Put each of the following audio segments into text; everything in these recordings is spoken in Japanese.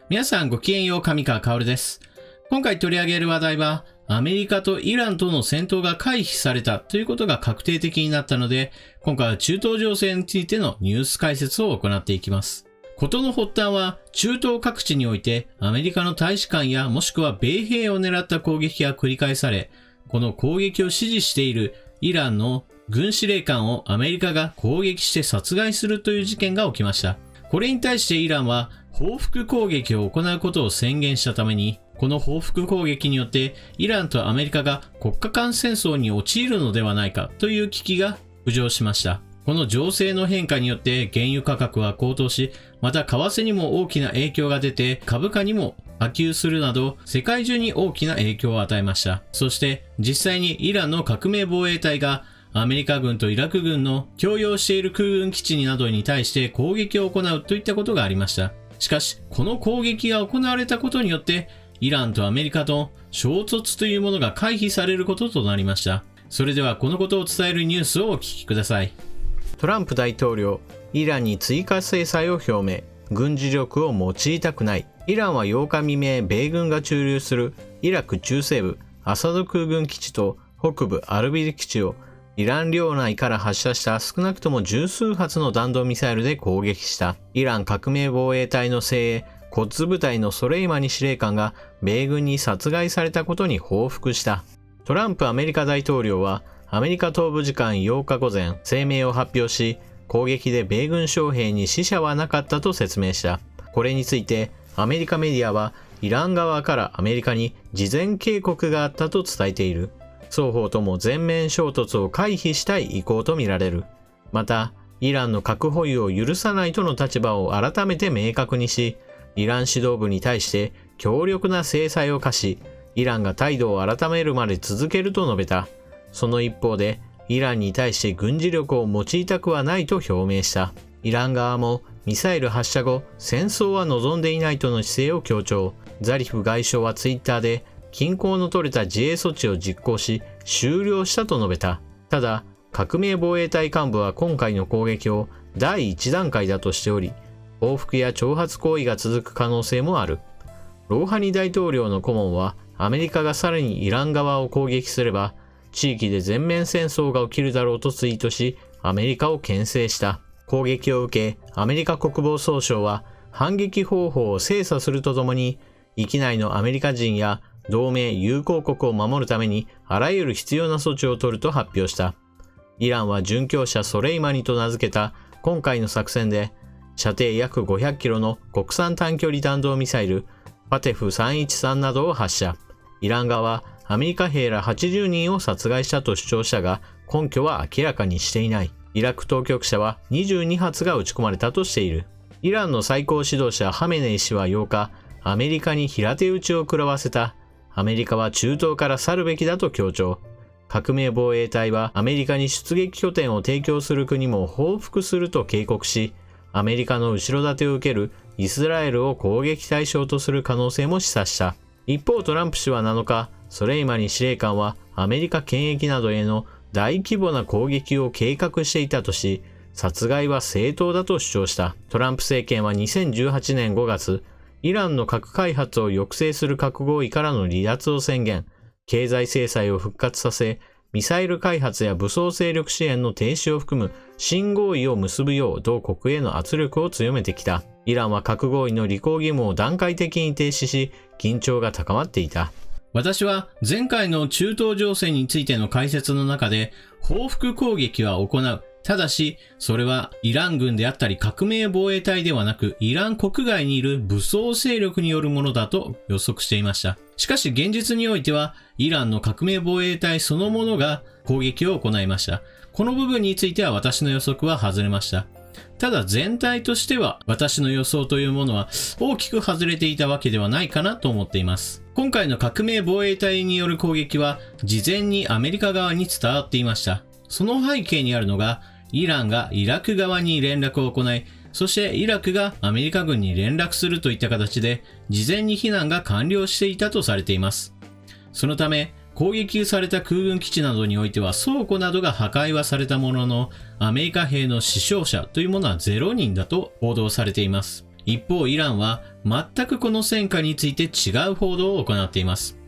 皆さんごきげんよう、上川薫です。今回取り上げる話題は、アメリカとイランとの戦闘が回避されたということが確定的になったので、今回は中東情勢についてのニュース解説を行っていきます。事の発端は、中東各地においてアメリカの大使館やもしくは米兵を狙った攻撃が繰り返され、この攻撃を支持しているイランの軍司令官をアメリカが攻撃して殺害するという事件が起きました。これに対してイランは報復攻撃を行うことを宣言したために、この報復攻撃によってイランとアメリカが国家間戦争に陥るのではないかという危機が浮上しました。この情勢の変化によって原油価格は高騰し、また為替にも大きな影響が出て株価にも波及するなど世界中に大きな影響を与えました。そして実際にイランの革命防衛隊がアメリカ軍とイラク軍の共用している空軍基地などに対して攻撃を行うといったことがありました。しかし、この攻撃が行われたことによって、イランとアメリカと衝突というものが回避されることとなりました。それではこのことを伝えるニュースをお聞きください。トランプ大統領、イランに追加制裁を表明。軍事力を用いたくない。イランは8日未明、米軍が駐留するイラク中西部アサド空軍基地と北部アルビル基地をイラン領内から発射した少なくとも十数発の弾道ミサイルで攻撃した。イラン革命防衛隊の精鋭、コッズ部隊のソレイマニ司令官が米軍に殺害されたことに報復した。トランプアメリカ大統領はアメリカ東部時間8日午前、声明を発表し、攻撃で米軍将兵に死者はなかったと説明した。これについてアメリカメディアはイラン側からアメリカに事前警告があったと伝えている。双方とも全面衝突を回避したい意向とみられる。また、イランの核保有を許さないとの立場を改めて明確にし、イラン指導部に対して強力な制裁を科し、イランが態度を改めるまで続けると述べた。その一方で、イランに対して軍事力を用いたくはないと表明した。イラン側もミサイル発射後、戦争は望んでいないとの姿勢を強調。ザリフ外相はツイッターで、均衡の取れた自衛措置を実行し、終了したと述べた。ただ、革命防衛隊幹部は今回の攻撃を第1段階だとしており、報復や挑発行為が続く可能性もある。ローハニ大統領の顧問は、アメリカがさらにイラン側を攻撃すれば、地域で全面戦争が起きるだろうとツイートし、アメリカを牽制した。攻撃を受け、アメリカ国防総省は反撃方法を精査するとともに、域内のアメリカ人や同盟友好国を守るためにあらゆる必要な措置を取ると発表した。イランは殉教者ソレイマニと名付けた今回の作戦で、射程約500キロの国産短距離弾道ミサイルパテフ313などを発射。イラン側はアメリカ兵ら80人を殺害したと主張したが、根拠は明らかにしていない。イラク当局者は22発が撃ち込まれたとしている。イランの最高指導者ハメネイ師は8日、アメリカに平手打ちを食らわせた。アメリカは中東から去るべきだと強調。革命防衛隊はアメリカに出撃拠点を提供する国も報復すると警告し、アメリカの後ろ盾を受けるイスラエルを攻撃対象とする可能性も示唆した。一方、トランプ氏は7日、ソレイマニ司令官はアメリカ権益などへの大規模な攻撃を計画していたとし、殺害は正当だと主張した。トランプ政権は2018年5月、イランの核開発を抑制する核合意からの離脱を宣言、経済制裁を復活させ、ミサイル開発や武装勢力支援の停止を含む新合意を結ぶよう同国への圧力を強めてきた。イランは核合意の履行義務を段階的に停止し、緊張が高まっていた。私は前回の中東情勢についての解説の中で、報復攻撃は行う。ただし、それはイラン軍であったり革命防衛隊ではなく、イラン国外にいる武装勢力によるものだと予測していました。しかし現実においては、イランの革命防衛隊そのものが攻撃を行いました。この部分については私の予測は外れました。ただ全体としては私の予想というものは大きく外れていたわけではないかなと思っています。今回の革命防衛隊による攻撃は事前にアメリカ側に伝わっていました。その背景にあるのが、イランがイラク側に連絡を行い、そしてイラクがアメリカ軍に連絡するといった形で、事前に避難が完了していたとされています。そのため、攻撃された空軍基地などにおいては倉庫などが破壊はされたものの、アメリカ兵の死傷者というものは0人だと報道されています。一方イランは全くこの戦果について違う報道を行っています。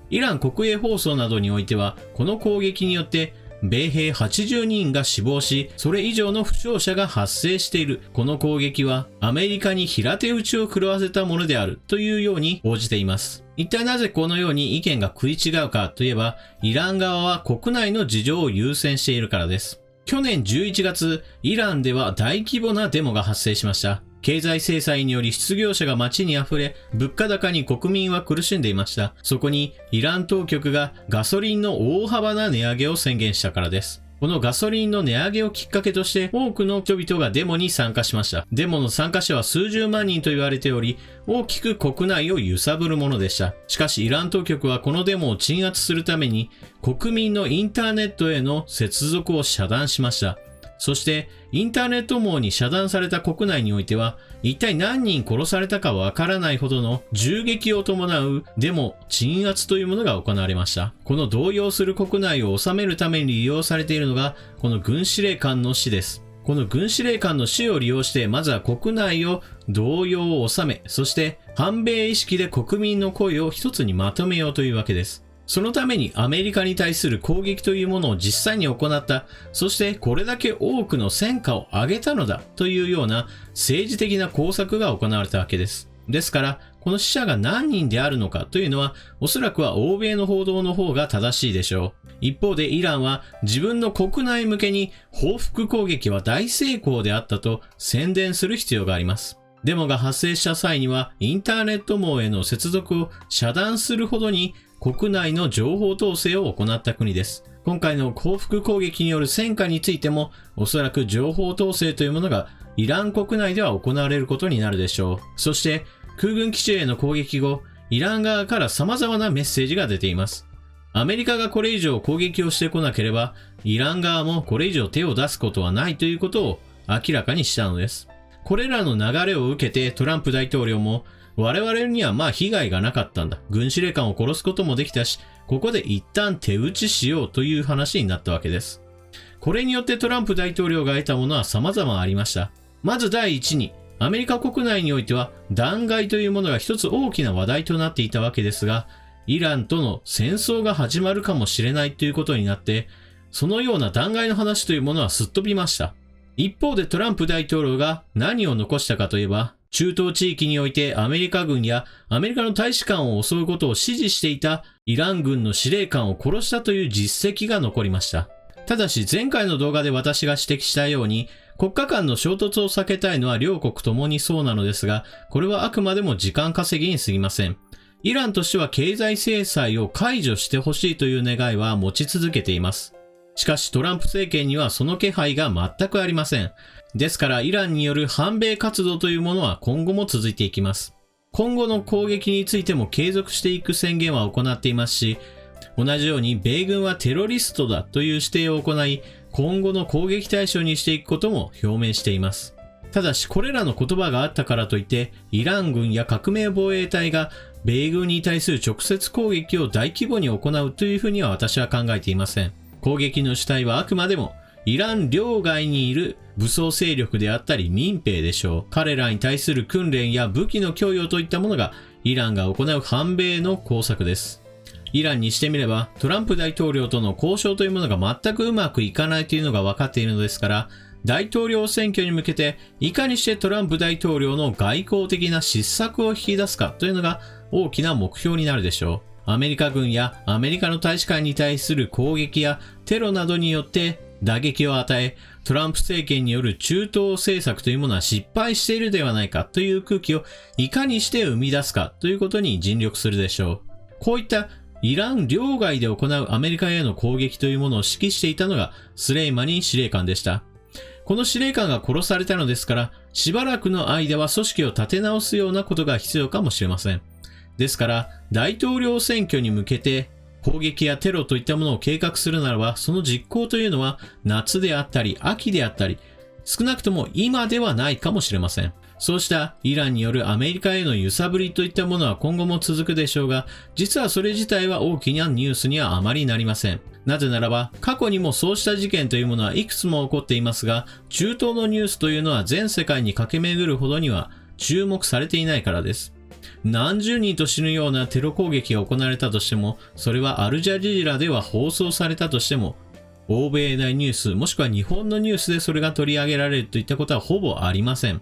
イラン国営放送などにおいては、この攻撃によって米兵80人が死亡し、それ以上の負傷者が発生している。この攻撃はアメリカに平手打ちを食らわせたものであるというように報じています。一体なぜこのように意見が食い違うかといえば、イラン側は国内の事情を優先しているからです。去年11月、イランでは大規模なデモが発生しました。経済制裁により失業者が街に溢れ、物価高に国民は苦しんでいました。そこにイラン当局がガソリンの大幅な値上げを宣言したからです。このガソリンの値上げをきっかけとして多くの人々がデモに参加しました。デモの参加者は数十万人と言われており、大きく国内を揺さぶるものでした。しかしイラン当局はこのデモを鎮圧するために国民のインターネットへの接続を遮断しました。そしてインターネット網に遮断された国内においては一体何人殺されたかわからないほどの銃撃を伴うデモ鎮圧というものが行われました。この動揺する国内を収めるために利用されているのがこの軍司令官の死です。この軍司令官の死を利用してまずは国内を動揺を収め、そして反米意識で国民の声を一つにまとめようというわけです。そのためにアメリカに対する攻撃というものを実際に行った。そしてこれだけ多くの戦果を上げたのだというような政治的な工作が行われたわけです。ですから、この死者が何人であるのかというのは、おそらくは欧米の報道の方が正しいでしょう。一方でイランは自分の国内向けに報復攻撃は大成功であったと宣伝する必要があります。デモが発生した際にはインターネット網への接続を遮断するほどに国内の情報統制を行った国です。今回の報復攻撃による戦果についても、おそらく情報統制というものがイラン国内では行われることになるでしょう。そして空軍基地への攻撃後、イラン側から様々なメッセージが出ています。アメリカがこれ以上攻撃をしてこなければ、イラン側もこれ以上手を出すことはないということを明らかにしたのです。これらの流れを受けてトランプ大統領も、我々には被害がなかったんだ。軍司令官を殺すこともできたし、ここで一旦手打ちしようという話になったわけです。これによってトランプ大統領が得たものは様々ありました。まず第一に、アメリカ国内においては弾劾というものが一つ大きな話題となっていたわけですが、イランとの戦争が始まるかもしれないということになって、そのような弾劾の話というものはすっ飛びました。一方でトランプ大統領が何を残したかといえば、中東地域においてアメリカ軍やアメリカの大使館を襲うことを支持していたイラン軍の司令官を殺したという実績が残りました。ただし前回の動画で私が指摘したように、国家間の衝突を避けたいのは両国ともにそうなのですが、これはあくまでも時間稼ぎに過ぎません。イランとしては経済制裁を解除してほしいという願いは持ち続けています。しかしトランプ政権にはその気配が全くありません。ですからイランによる反米活動というものは今後も続いていきます。今後の攻撃についても継続していく宣言は行っていますし、同じように米軍はテロリストだという指定を行い、今後の攻撃対象にしていくことも表明しています。ただしこれらの言葉があったからといって、イラン軍や革命防衛隊が米軍に対する直接攻撃を大規模に行うというふうには私は考えていません。攻撃の主体はあくまでもイラン領外にいる武装勢力であったり民兵でしょう。彼らに対する訓練や武器の供与といったものがイランが行う反米の工作です。イランにしてみればトランプ大統領との交渉というものが全くうまくいかないというのが分かっているのですから、大統領選挙に向けていかにしてトランプ大統領の外交的な失策を引き出すかというのが大きな目標になるでしょう。アメリカ軍やアメリカの大使館に対する攻撃やテロなどによって打撃を与え、トランプ政権による中東政策というものは失敗しているではないかという空気をいかにして生み出すかということに尽力するでしょう。こういったイラン領外で行うアメリカへの攻撃というものを指揮していたのがスレイマニ司令官でした。この司令官が殺されたのですから、しばらくの間は組織を立て直すようなことが必要かもしれません。ですから、大統領選挙に向けて攻撃やテロといったものを計画するならば、その実行というのは夏であったり秋であったり、少なくとも今ではないかもしれません。そうしたイランによるアメリカへの揺さぶりといったものは今後も続くでしょうが、実はそれ自体は大きなニュースにはあまりなりません。なぜならば、過去にもそうした事件というものはいくつも起こっていますが、中東のニュースというのは全世界に駆け巡るほどには注目されていないからです。何十人と死ぬようなテロ攻撃が行われたとしても、それはアルジャジーラでは放送されたとしても、欧米内ニュースもしくは日本のニュースでそれが取り上げられるといったことはほぼありません。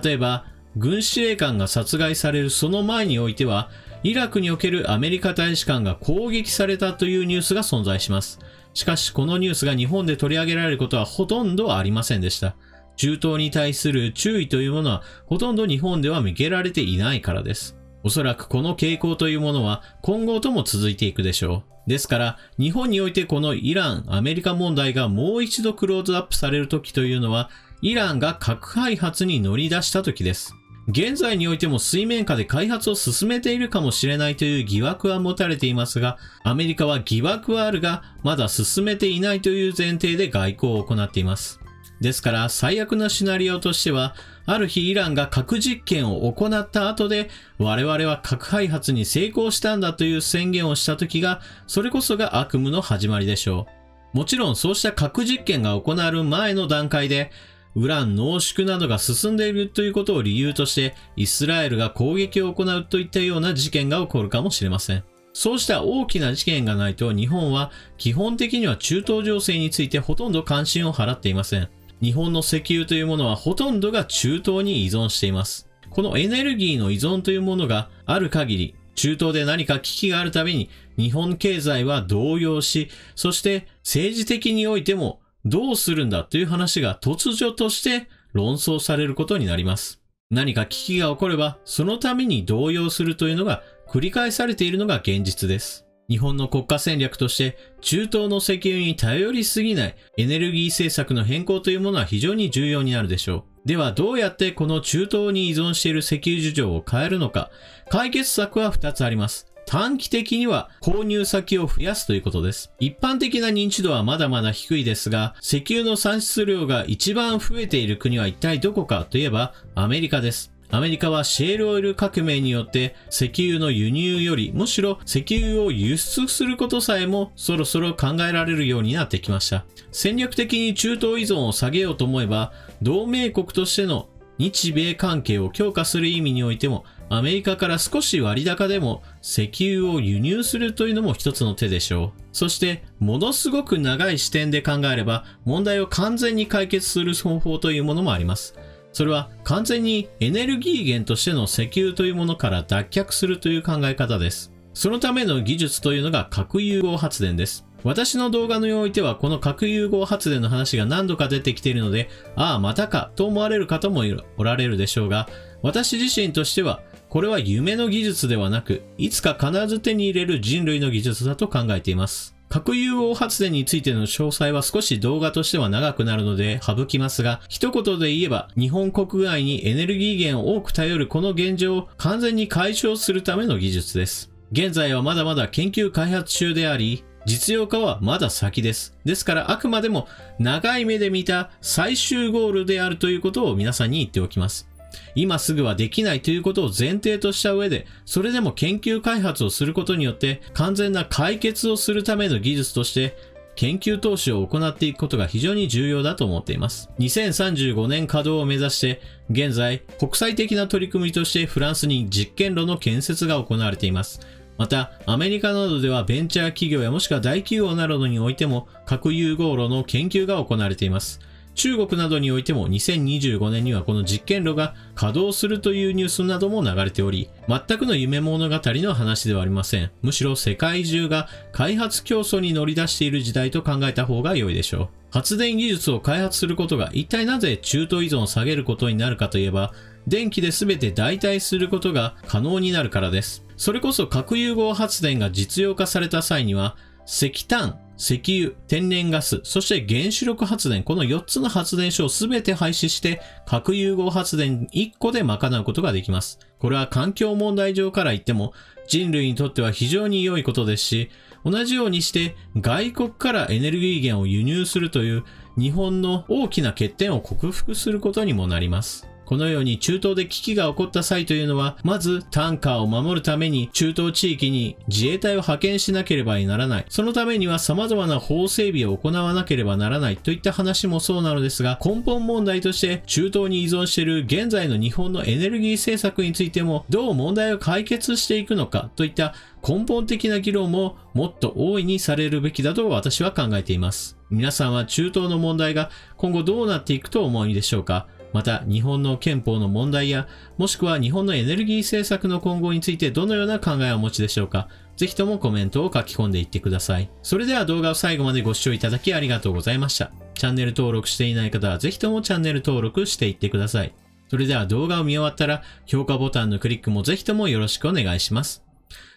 例えば、軍司令官が殺害されるその前においては、イラクにおけるアメリカ大使館が攻撃されたというニュースが存在します。しかしこのニュースが日本で取り上げられることはほとんどありませんでした。中東に対する注意というものはほとんど日本では向けられていないからです。おそらくこの傾向というものは今後とも続いていくでしょう。ですから、日本においてこのイラン・アメリカ問題がもう一度クローズアップされる時というのは、イランが核開発に乗り出した時です。現在においても水面下で開発を進めているかもしれないという疑惑は持たれていますが、アメリカは疑惑はあるが、まだ進めていないという前提で外交を行っています。ですから、最悪なシナリオとしては、ある日イランが核実験を行った後で、我々は核開発に成功したんだという宣言をした時が、それこそが悪夢の始まりでしょう。もちろんそうした核実験が行われる前の段階で、ウラン濃縮などが進んでいるということを理由として、イスラエルが攻撃を行うといったような事件が起こるかもしれません。そうした大きな事件がないと、日本は基本的には中東情勢についてほとんど関心を払っていません。日本の石油というものはほとんどが中東に依存しています。このエネルギーの依存というものがある限り、中東で何か危機があるたびに日本経済は動揺し、そして政治的においてもどうするんだという話が突如として論争されることになります。何か危機が起これば、そのために動揺するというのが繰り返されているのが現実です。日本の国家戦略として中東の石油に頼りすぎないエネルギー政策の変更というものは非常に重要になるでしょう。ではどうやってこの中東に依存している石油事情を変えるのか。解決策は2つあります。短期的には購入先を増やすということです。一般的な認知度はまだまだ低いですが、石油の産出量が一番増えている国は一体どこかといえばアメリカです。アメリカはシェールオイル革命によって石油の輸入よりむしろ石油を輸出することさえもそろそろ考えられるようになってきました。戦略的に中東依存を下げようと思えば、同盟国としての日米関係を強化する意味においても、アメリカから少し割高でも石油を輸入するというのも一つの手でしょう。そして、ものすごく長い視点で考えれば、問題を完全に解決する方法というものもあります。それは完全にエネルギー源としての石油というものから脱却するという考え方です。そのための技術というのが核融合発電です。私の動画においてはこの核融合発電の話が何度か出てきているので、ああまたかと思われる方もおられるでしょうが、私自身としてはこれは夢の技術ではなく、いつか必ず手に入れる人類の技術だと考えています。核融合発電についての詳細は少し動画としては長くなるので省きますが、一言で言えば日本国外にエネルギー源を多く頼るこの現状を完全に解消するための技術です。現在はまだまだ研究開発中であり、実用化はまだ先です。ですからあくまでも長い目で見た最終ゴールであるということを皆さんに言っておきます。今すぐはできないということを前提とした上で、それでも研究開発をすることによって完全な解決をするための技術として研究投資を行っていくことが非常に重要だと思っています。2035年稼働を目指して現在国際的な取り組みとしてフランスに実験炉の建設が行われています。またアメリカなどではベンチャー企業やもしくは大企業などにおいても核融合炉の研究が行われています。中国などにおいても2025年にはこの実験炉が稼働するというニュースなども流れており、全くの夢物語の話ではありません。むしろ世界中が開発競争に乗り出している時代と考えた方が良いでしょう。発電技術を開発することが一体なぜ中東依存を下げることになるかといえば、電気で全て代替することが可能になるからです。それこそ核融合発電が実用化された際には、石炭、石油、天然ガス、そして原子力発電、この4つの発電所をすべて廃止して核融合発電1個で賄うことができます。これは環境問題上から言っても人類にとっては非常に良いことですし、同じようにして外国からエネルギー源を輸入するという日本の大きな欠点を克服することにもなります。このように中東で危機が起こった際というのは、まずタンカーを守るために中東地域に自衛隊を派遣しなければならない。そのためには様々な法整備を行わなければならないといった話もそうなのですが、根本問題として中東に依存している現在の日本のエネルギー政策についてもどう問題を解決していくのかといった根本的な議論ももっと大いにされるべきだと私は考えています。皆さんは中東の問題が今後どうなっていくと思うでしょうか。また日本の憲法の問題やもしくは日本のエネルギー政策の今後についてどのような考えをお持ちでしょうか。ぜひともコメントを書き込んでいってください。それでは動画を最後までご視聴いただきありがとうございました。チャンネル登録していない方はぜひともチャンネル登録していってください。それでは動画を見終わったら評価ボタンのクリックもぜひともよろしくお願いします。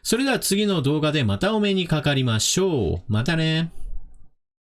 それでは次の動画でまたお目にかかりましょう。またね。